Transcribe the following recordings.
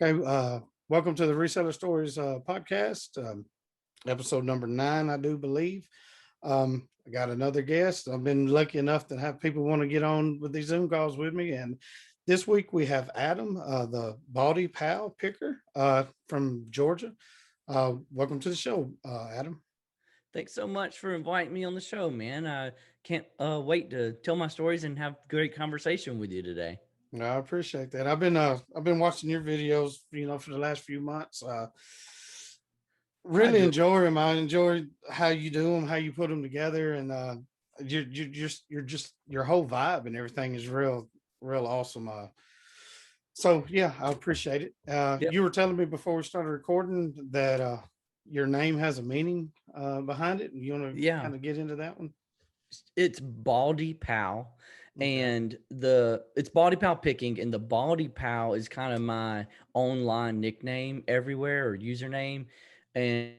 Okay, welcome to the Reseller Stories podcast, episode number 9, I do believe. I got another guest. I've been lucky enough to have people want to get on with these Zoom calls with me. And this week we have Adam, the BaldyPal Picker from Georgia. Welcome to the show, Adam. Thanks so much for inviting me on the show, man. I can't wait to tell my stories and have great conversation with you today. No, I appreciate that. I've been watching your videos, for the last few months. I Really do. enjoy them. I enjoy how you do them, how you put them together, and your whole vibe and everything is real awesome. So yeah, I appreciate it. Yep. You were telling me before we started recording that your name has a meaning behind it, and you want to Yeah. kind of get into that one. It's Baldy Pal, Okay. and it's Baldy Pal Picking, and the Baldy Pal is kind of my online nickname everywhere or username. And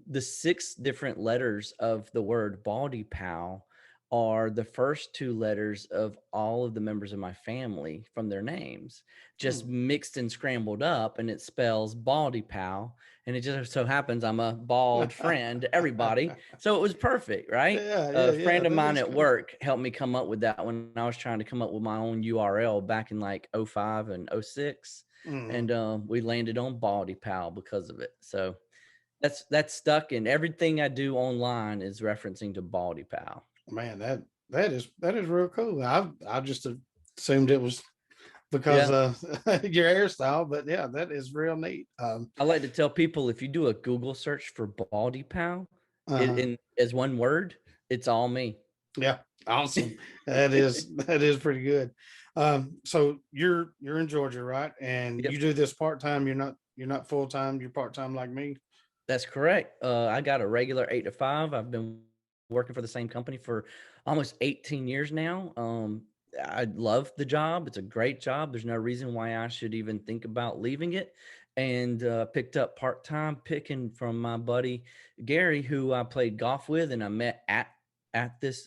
the 6 different letters of the word Baldy Pal are the first 2 letters of all of the members of my family from their names, just Hmm. mixed and scrambled up, and it spells Baldy Pal. And it just so happens I'm a bald friend to everybody. So it was perfect, right? A Yeah. friend of That mine is at cool. work helped me come up with that when I was trying to come up with my own URL back in like '05 and '06. Hmm. And we landed on Baldy Pal because of it. So that's stuck, and everything I do online is referencing to Baldy Pal. Man, that is real cool. I just assumed it was because Yeah. your hairstyle, but yeah, that is real neat. I like to tell people, if you do a Google search for Baldy Pal, it Uh-huh. in as one word, it's all me. Yeah, awesome. That is pretty good. So you're in Georgia, right? And Yep. you do this part time. You're not full time. You're part time like me. That's correct. I got a regular 8 to 5. I've been working for the same company for almost 18 years now. I love the job. It's a great job. There's no reason why I should even think about leaving it. And picked up part time picking from my buddy Gary, who I played golf with, and I met at this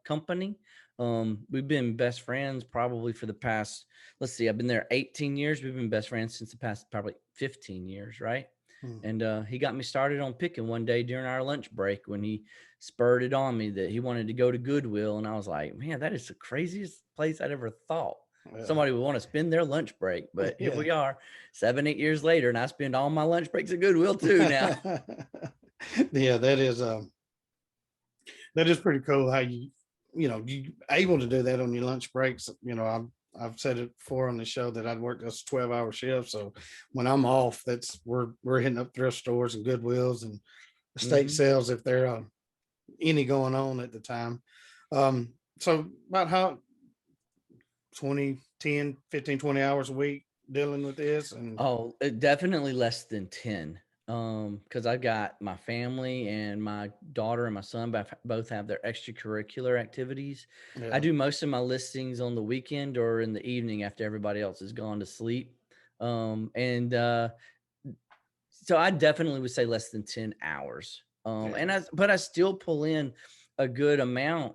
company. We've been best friends probably for the past. Let's see, I've been there 18 years. We've been best friends since the past probably 15 years, right? Hmm. And he got me started on picking one day during our lunch break when he spurred it on me that he wanted to go to Goodwill. And I was like, man, that is the craziest place I'd ever thought Yeah, somebody would want to spend their lunch break. But here yeah, we are, 7, 8 years later, and I spend all my lunch breaks at Goodwill too now. yeah. That is pretty cool. How you able to do that on your lunch breaks. I've said it before on the show that I'd work this 12-hour shift. So when I'm off, that's we're hitting up thrift stores and Goodwills and estate Hmm. sales if there are any going on at the time. So about how 20, 10, 15, 20 hours a week dealing with this and Oh, definitely less than 10. Because I've got my family and my daughter and my son both have their extracurricular activities. I yeah, do most of my listings on the weekend or in the evening after everybody else has gone to sleep. And So I definitely would say less than 10 hours. yeah, But I still pull in a good amount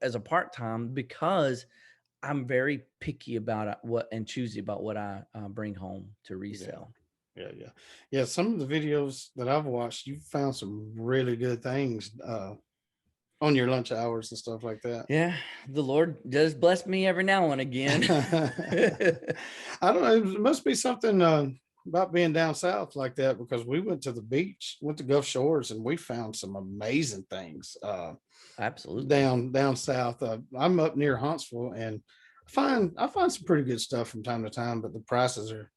as a part-time because I'm very picky about what and choosy about what I bring home to yeah. resell. Yeah. Some of the videos that I've watched, you found some really good things on your lunch hours and stuff like that. Yeah, the Lord does bless me every now and again. I don't know. It must be something about being down south like that because we went to the beach, went to Gulf Shores, and we found some amazing things Absolutely. down south. I'm up near Huntsville, and I find some pretty good stuff from time to time, but the prices are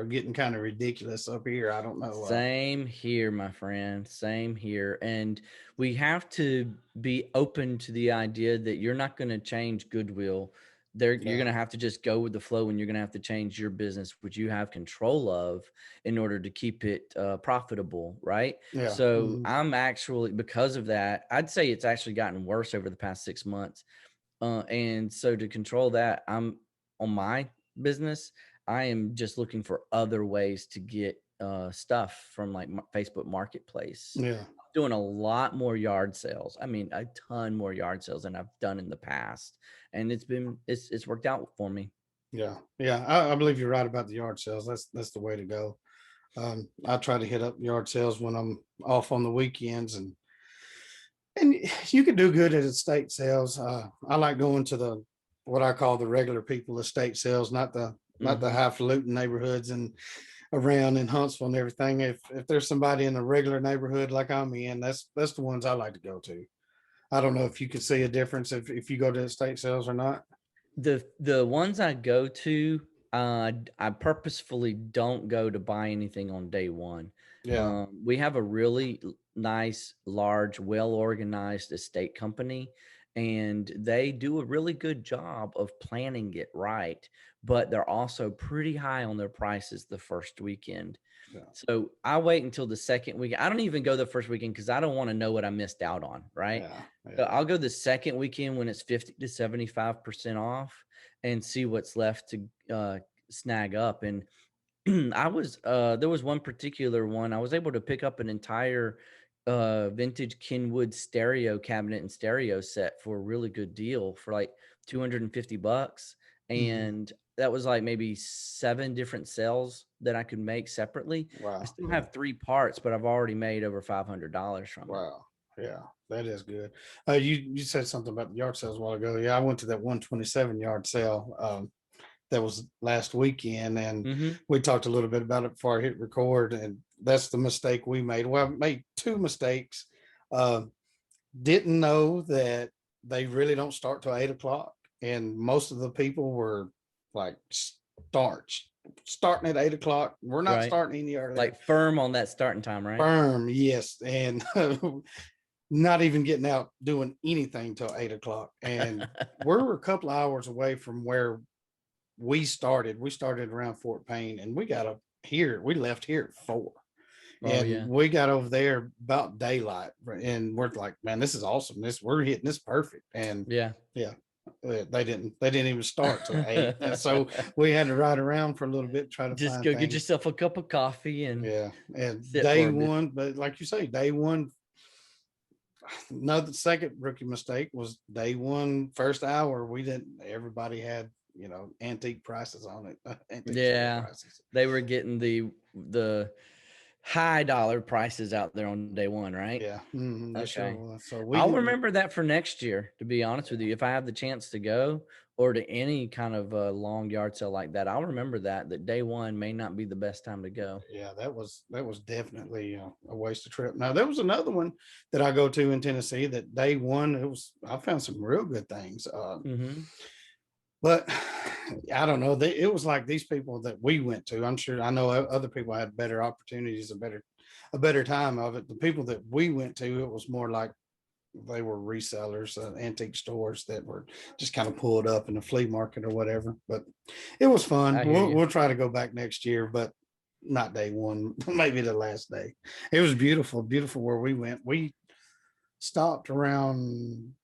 getting kind of ridiculous up here. I don't know. Same here, my friend. Same here. And we have to be open to the idea that you're not going to change Goodwill. You're Yeah, going to have to just go with the flow, and you're going to have to change your business, which you have control of, in order to keep it profitable. Right. yeah, So mhm, I'm actually, because of that, I'd say it's actually gotten worse over the past 6 months. And so to control that, I'm on my business. I am just looking for other ways to get stuff from like Facebook Marketplace. yeah. Doing a lot more yard sales. I mean, a ton more yard sales than I've done in the past, and it's worked out for me. Yeah, yeah. I believe you're right about the yard sales. That's the way to go. I try to hit up yard sales when I'm off on the weekends, and you can do good at estate sales. I like going to the what I call the regular people estate sales, not the Mhm. highfalutin neighborhoods and around in Huntsville and everything. If there's somebody in a regular neighborhood like I'm in, that's the ones I like to go to. I don't know if you can see a difference if you go to estate sales or not. The ones I go to, I purposefully don't go to buy anything on day one. Yeah, We have a really nice, large, well-organized estate company, and they do a really good job of planning it right, but they're also pretty high on their prices the first weekend. yeah, So I wait until the second weekend. I don't even go the first weekend because I don't want to know what I missed out on, right? yeah, So yeah. I'll go the second weekend when it's 50 to 75% off and see what's left to snag up. And I was there was one particular one I was able to pick up an entire vintage Kenwood stereo cabinet and stereo set for a really good deal for like 250 bucks. Mhm. And that was like maybe 7 different sales that I could make separately. I Wow, still yeah. have 3 parts, but I've already made over $500 from it. Wow. Yeah, that is good. You said something about the yard sales a while ago. Yeah, I went to that 127 yard sale that was last weekend, and Hmm. we talked a little bit about it before I hit record. And that's the mistake we made. Well, I made two mistakes. Uh, didn't know that they really don't start till 8 o'clock, and most of the people were like starting at 8 o'clock. We're not Right. starting any earlier. Like firm on that starting time, right? Firm, yes, and not even getting out doing anything till 8 o'clock. And we're a couple of hours away from where we started. We started around Fort Payne, and we got up here. We left here at 4, Oh and yeah. we got over there about daylight. And we're like, man, this is awesome. We're hitting this perfect. And Yeah. yeah, they didn't even start till 8. And so we had to ride around for a little bit, try to Just find go get things. yourself a cup of coffee and Yeah, and sit for day a bit. one, but like you say, day one. Another second rookie mistake was day one, first hour. We didn't. Everybody had antique prices on it, antique sale Yeah. prices. They were getting the high dollar prices out there on day one, right? Yeah, they sure Okay. was. So we I'll didn't. remember that for next year, to be honest with you. If I have the chance to go or to any kind of a long yard sale like that, I'll remember that day one may not be the best time to go. Yeah, that was definitely a waste of trip. Now there was another one that I go to in Tennessee that day one it was. I found some real good things. Mhm. But I don't know. It was like these people that we went to. I'm sure I know other people had better opportunities, a better time of it. The people that we went to, it was more like they were resellers, antique stores that were just kind of pulled up in the flea market or whatever. But it was fun. I hear We'll you. we'll try to go back next year, but not day one, maybe the last day. It was beautiful, beautiful where we went. We stopped around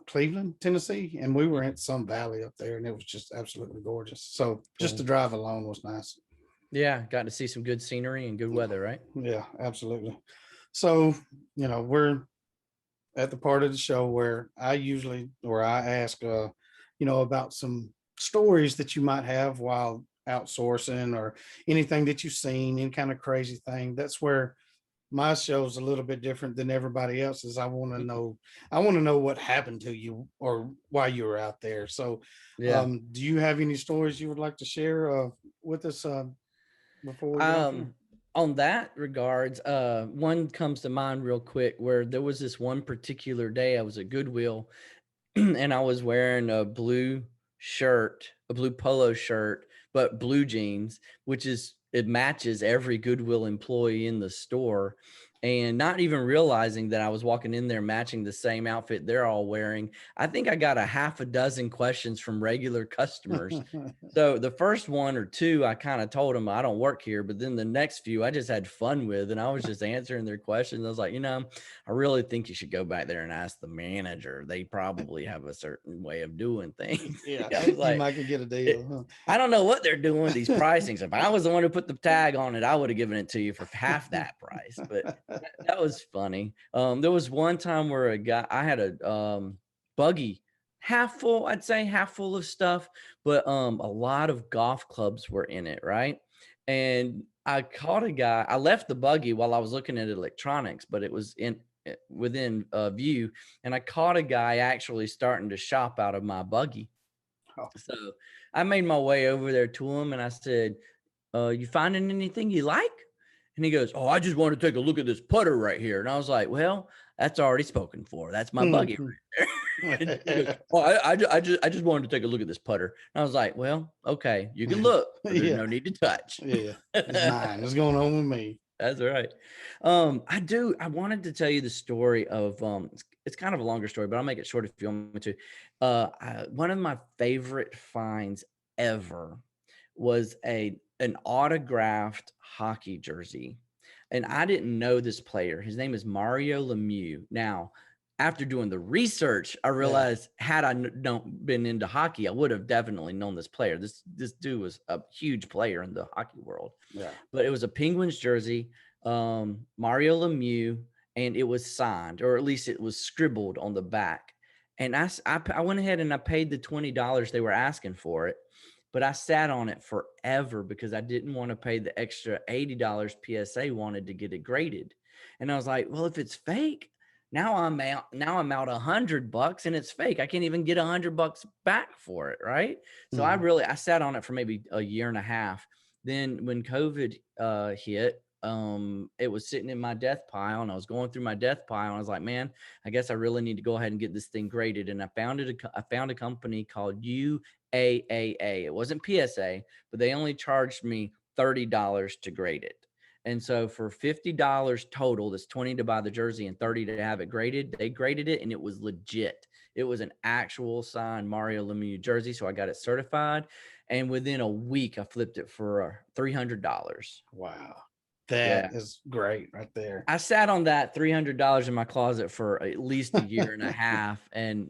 Cleveland, Tennessee, and we were in some valley up there, and it was just absolutely gorgeous. So just the Cool. drive alone was nice. Yeah, got to see some good scenery and good weather, right? Yeah, absolutely. So we're at the part of the show where I ask, about some stories that you might have while outsourcing or anything that you've seen, any kind of crazy thing. That's where my show's a little bit different than everybody else's. I want to Mm, know, I want to know what happened to you or why you were out there. So, yeah. do you have any stories you would like to share with us before we get off here? Um, on that regards, one comes to mind real quick where there was this one particular day I was at Goodwill and I was wearing a blue shirt, a blue polo shirt, but blue jeans, which is it matches every Goodwill employee in the store. And not even realizing that I was walking in there matching the same outfit they're all wearing. I think I got a half a dozen questions from regular customers. So the first one or two, I kind of told them I don't work here, but then the next few I just had fun with, and I was just answering their questions. I was like, I really think you should go back there and ask the manager. They probably have a certain way of doing things. Yeah, I was you like, might could get a it, deal, I don't know what they're doing with these pricings. If I was the one who put the tag on it, I would have given it to you for half huh? that price. But that was funny. There was one time where I had a buggy half full, I'd say half full of stuff, but a lot of golf clubs were in it, right? And I caught a guy. I left the buggy while I was looking at electronics, but it was in within view, and I caught a guy actually starting to shop out of my buggy. Oh. So I made my way over there to him and I said, you finding anything you like? And he goes, oh, I just want to take a look at this putter right here. And I was like, well, that's already spoken for. That's my buggy Mhm. right there. And he goes, oh, I just wanted to take a look at this putter. And I was like, well, okay, you can look, but there's Yeah, no need to touch. yeah. It's mine. It's going on with me. That's right. I wanted to tell you the story of it's kind of a longer story, but I'll make it short if you want me to. One of my favorite finds ever was an autographed hockey jersey. And I didn't know this player. His name is Mario Lemieux. Now, after doing the research, I Yeah, realized had I don't been into hockey, I would have definitely known this player. This dude was a huge player in the hockey world. yeah. But it was a Penguins jersey, Mario Lemieux, and it was signed, or at least it was scribbled on the back. And I went ahead and I paid the $20 they were asking for it, but I sat on it forever because I didn't want to pay the extra $80 PSA wanted to get it graded. And I was like, well, if it's fake, now I'm out $100 and it's fake. I can't even get $100 back for it, right? So Mhm. I sat on it for maybe a year and a half. Then when COVID hit, it was sitting in my death pile, and I was going through my death pile. And I was like, man, I guess I really need to go ahead and get this thing graded. And I found a company called UAAA. It wasn't PSA, but they only charged me $30 to grade it. And so for $50 total, that's 20 to buy the jersey and 30 to have it graded. They graded it and it was legit. It was an actual signed Mario Lemieux jersey. So I got it certified. And within a week, I flipped it for $300. Wow. That Yeah. is great right there. I sat on that $300 in my closet for at least a year and a half. And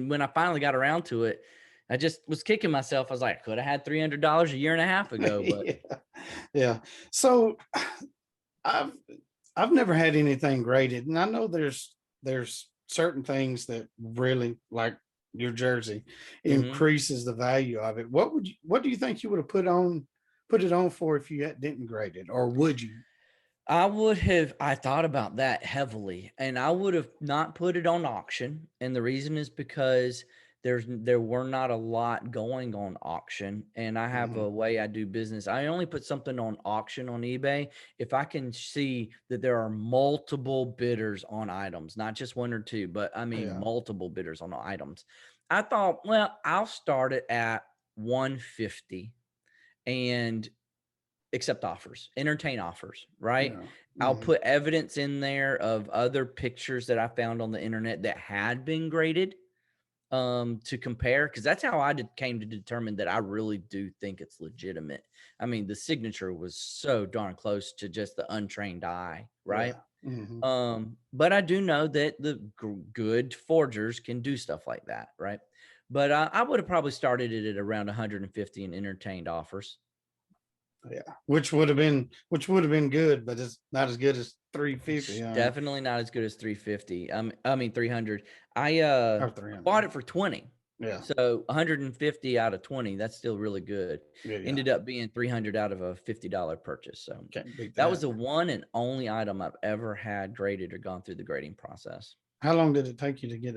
when I finally got around to it, I just was kicking myself. I was like, could have had $300 a year and a half ago, but Yeah. Yeah. So I've I've never had anything graded, and I know there's certain things that really, like your jersey, mhm. increases the value of it. What do you think you would have put it on for if you didn't grade it, or would you? I thought about that heavily, and I would have not put it on auction. And the reason is because there were not a lot going on auction. And I have Mhm. a way I do business. I only put something on auction on eBay if I can see that there are multiple bidders on items, not just one or two, but I mean Yeah. multiple bidders on the items. I thought, well, I'll start it at 150 and accept offers, entertain offers, right? Yeah. I'll Mhm. put evidence in there of other pictures that I found on the internet that had been graded to compare, because that's how came to determine that I really do think it's legitimate. I mean, the signature was so darn close to just the untrained eye, right? Yeah. Mhm. But I do know that the good forgers can do stuff like that, right? But I would have probably started it at around 150 and entertained offers. Yeah. Which would have been good, but it's not as good as 350, It's definitely not as good as 350. I mean 300. I or 300. bought it for 20. Yeah. So 150 out of 20, that's still really good. Yeah. Yeah. Ended up being 300 out of a $50 purchase. So Can't beat that was that. the one and only item I've ever had graded or gone through the grading process. How long did it take you to get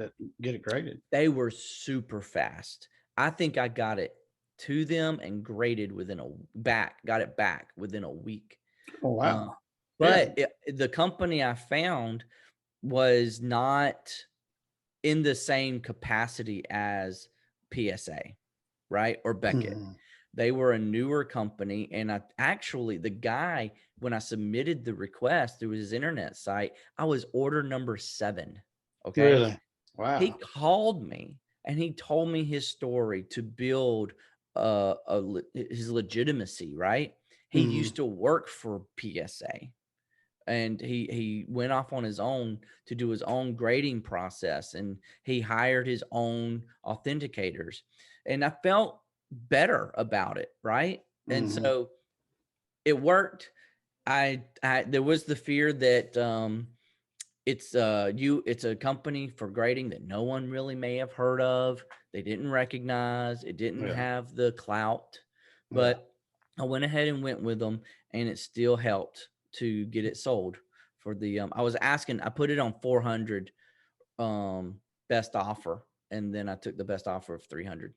it graded? They were super fast. I think I got it to them and graded got it back within a week. Oh Uh, wow. Yeah. but the company I found was not in the same capacity as PSA, right? Or Beckett. Mhm. They were a newer company. And the guy, when I submitted the request through his internet site, I was order number 7. Okay. Really? He Wow. called me and he told me his story to build his legitimacy, right? He Mhm. used to work for PSA and he went off on his own to do his own grading process and he hired his own authenticators, and I felt better about it, right? And Mhm. so it worked. I there was the fear that It's a company for grading that no one really may have heard of. They didn't recognize, it didn't Yeah. have the clout, Yeah. but I went ahead and went with them, and it still helped to get it sold for I was asking, I put it on 400 um best offer, and then I took the best offer of 300.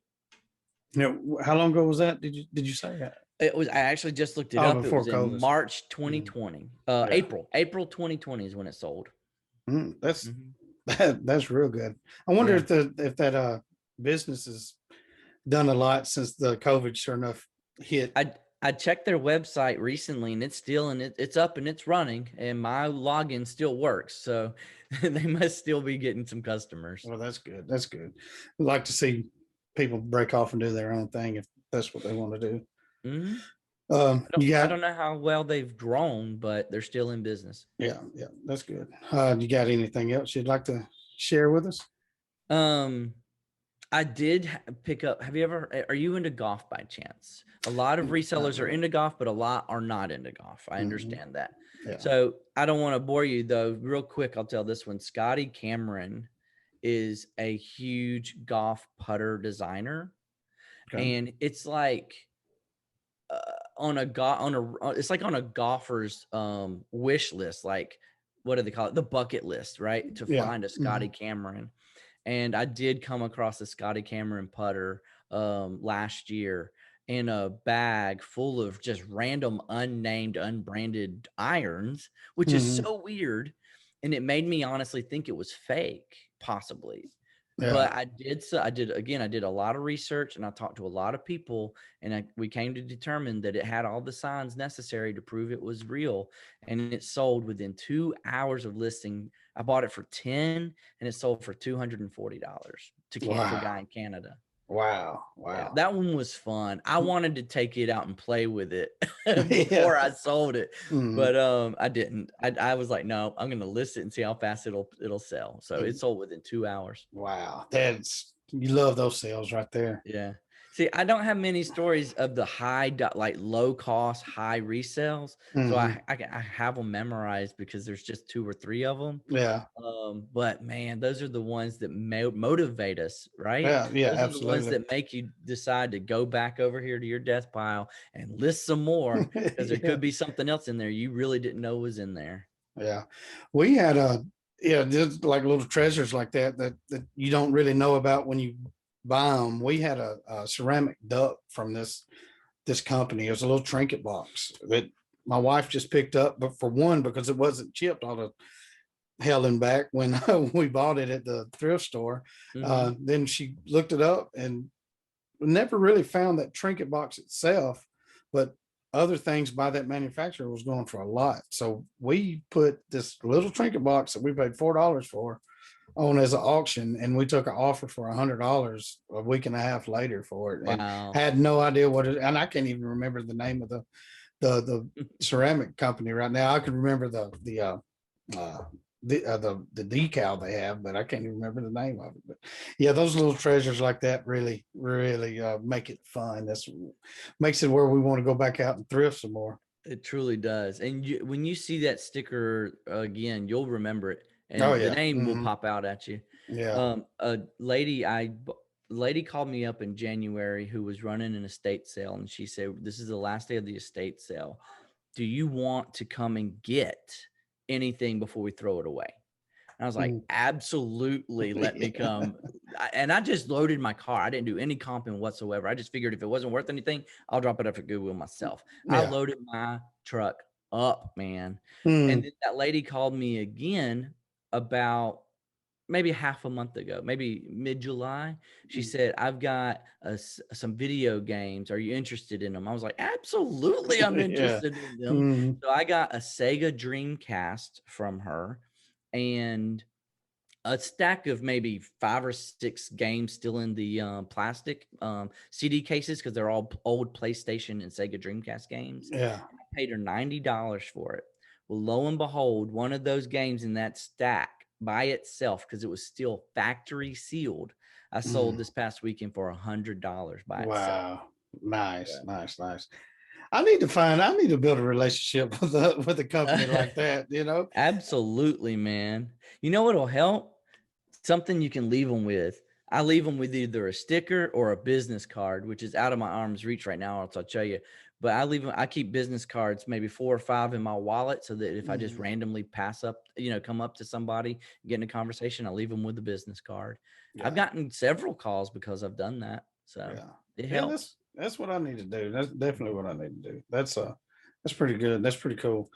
How long ago was that? Did you say that? I actually just looked it Oh, up. It before was in COVID. March Mm, 2020. yeah. April 2020 is when it sold. That's Mhm. that's real good. I wonder Yeah. if that business has done a lot since the COVID sure enough hit. I checked their website recently, and it's still it's up and it's running, and my login still works. So they must still be getting some customers. Well, that's good. That's good. We like to see people break off and do their own thing if that's what they want to do. Hmm. You I got don't know how well they've grown, but they're still in business. Yeah, yeah, that's good. You got anything else you'd like to share with us? Um, I did pick up. Have you ever? Are you into golf by chance? A lot of Not resellers are really. into golf, but a lot are not into golf. I Mhm. understand that. Yeah. So I don't want to bore you though. Real quick, I'll tell this one. Scotty Cameron is a huge golf putter designer, Okay. and it's like uh, on a go on a it's like on a golfer's wish list. Like, what do they call it? The bucket list, right? To Yeah. find a Scotty Mhm. Cameron. And I did come across a Scotty Cameron putter last year in a bag full of just random unnamed, unbranded irons, which is Mhm. so weird. And it made me honestly think it was fake, possibly. Yeah. But I did a lot of research, and I talked to a lot of people, and we came to determine that it had all the signs necessary to prove it was real. And it sold within 2 hours of listing. I bought it for 10, and it sold for $240 to a Wow. guy in Canada. Wow. Yeah, Wow. that one was fun. I wanted to take it out and play with it Yeah. before I sold it, Mhm. but I didn't. I was like, no, I'm gonna list it and see how fast it'll sell. So it sold within 2 hours. Wow. That's you love those sales right there. Yeah. See, I don't have many stories of the like low cost, high resales. So Hmm. I have them memorized because there's just two or three of them. Yeah. But man, those are the ones that motivate us, right? Yeah. Yeah. Those are the ones Absolutely. that make you decide to go back over here to your death pile and list some more because there Yeah. could be something else in there you really didn't know was in there. Yeah. We had just like little treasures like that you don't really know about when you buy them. We had a ceramic duck from this company. It was a little trinket box that my wife just picked up, but for one, because it wasn't chipped all the hell and back when we bought it at the thrift store. Hmm. Then she looked it up and never really found that trinket box itself, but other things by that manufacturer was going for a lot. So we put this little trinket box that we paid $4 for on as an auction, and we took an offer for $100 a week and a half later for it, and Wow. had no idea what it. And I can't even remember the name of the ceramic company right now. I can remember uh, the decal they have, but I can't even remember the name of it. But yeah, those little treasures like that really make it fun. That's makes it where we want to go back out and thrift some more. It truly does. And when you see that sticker again, you'll remember it, Oh and the yeah. name will Hmm. pop out at you. Yeah. A lady called me up in January who was running an estate sale, and she said, "This is the last day of the estate sale. Do you want to come and get anything before we throw it away?" And I was like, Mhm. absolutely, let me Yeah. come. And I just loaded my car. I didn't do any comping whatsoever. I just figured if it wasn't worth anything, I'll drop it up at Goodwill myself. I Yeah. loaded my truck up, man. And Mm. then that lady called me again about maybe half a month ago, maybe mid-July. She said, "I've got some video games. Are you interested in them?" I was like, "Absolutely, I'm Yeah. interested in them." Mm. So I got a Sega Dreamcast from her and a stack of maybe 5 or 6 games still in the plastic CD cases because they're all old PlayStation and Sega Dreamcast games. Yeah. I paid her $90 for it. Well, lo and behold, one of those games in that stack by itself, because it was still factory sealed, I sold Mm. this past weekend for $100 by itself. Wow. Nice, Yeah. nice, nice. I need to build a relationship with a company like that, you know? Absolutely, man. You know what'll help? Something you can leave them with. I leave them with either a sticker or a business card, which is out of my arm's reach right now, else I'll tell you. But I keep business cards, maybe 4 or 5 in my wallet so that if I just Mhm. randomly come up to somebody, get in a conversation, I leave them with a business card. I've Yeah, gotten several calls because I've done that. So yeah, it yeah. helps. That's what I need to do. That's definitely what I need to do. That's pretty good. That's pretty cool.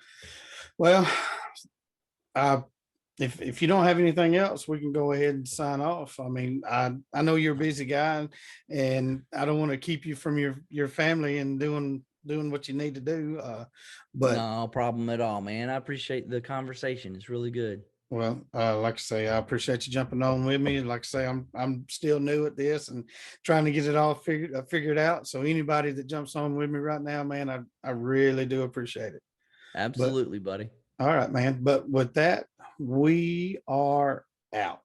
Well, I if you don't have anything else, we can go ahead and sign off. I mean, I know you're a busy guy, and I don't want to keep you from your family and doing what you need to do. But No problem at all, man. I appreciate the conversation. It's really good. well, like I say, I appreciate you jumping on with me. Like I say, I'm still new at this and trying to get it all figured out. So anybody that jumps on with me right now, man, I really do appreciate it. But Absolutely, buddy. all right, man. But with that, we are out.